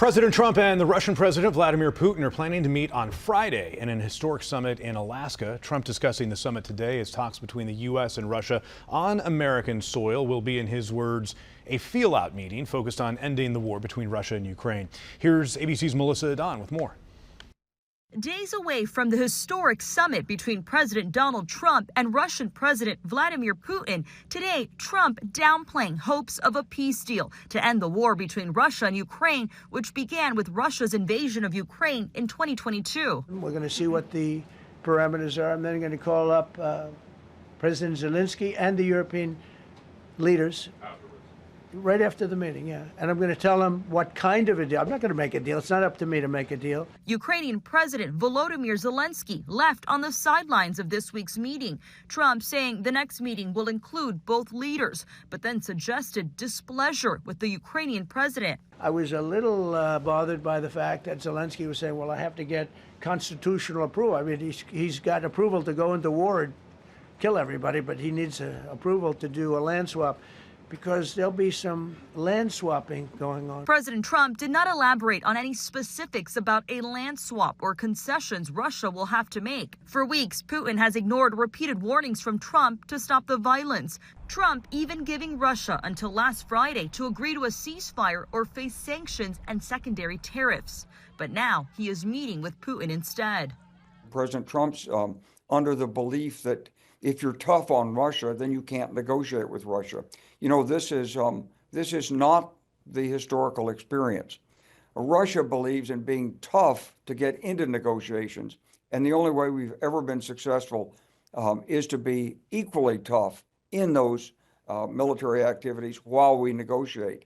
President Trump and the Russian President Vladimir Putin are planning to meet on Friday in an historic summit in Alaska. Trump discussing the summit today as talks between the U.S. and Russia on American soil will be, in his words, a feel-out meeting focused on ending the war between Russia and Ukraine. Here's ABC's Melissa Adon with more. Days away from the historic summit between President Donald Trump and Russian President Vladimir Putin, today Trump downplaying hopes of a peace deal to end the war between Russia and Ukraine, which began with Russia's invasion of Ukraine in 2022. We're going to see what the parameters are. I'm then going to call up President Zelensky and the European leaders right after the meeting, yeah. And I'm going to tell them what kind of a deal. I'm not going to make a deal. It's not up to me to make a deal. Ukrainian President Volodymyr Zelensky left on the sidelines of this week's meeting. Trump saying the next meeting will include both leaders, but then suggested displeasure with the Ukrainian president. I was a little bothered by the fact that Zelensky was saying, well, I have to get constitutional approval. I mean, he's got approval to go into war and kill everybody, but he needs approval to do a land swap, because there'll be some land swapping going on. President Trump did not elaborate on any specifics about a land swap or concessions Russia will have to make. For weeks, Putin has ignored repeated warnings from Trump to stop the violence. Trump even giving Russia until last Friday to agree to a ceasefire or face sanctions and secondary tariffs. But now he is meeting with Putin instead. President Trump's under the belief that if you're tough on Russia, then you can't negotiate with Russia. You know, this is not the historical experience. Russia believes in being tough to get into negotiations, and the only way we've ever been successful is to be equally tough in those military activities while we negotiate.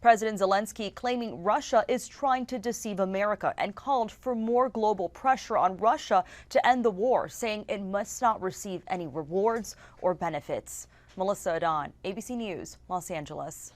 President Zelensky claiming Russia is trying to deceive America and called for more global pressure on Russia to end the war, saying it must not receive any rewards or benefits. Melissa Adon, ABC News, Los Angeles.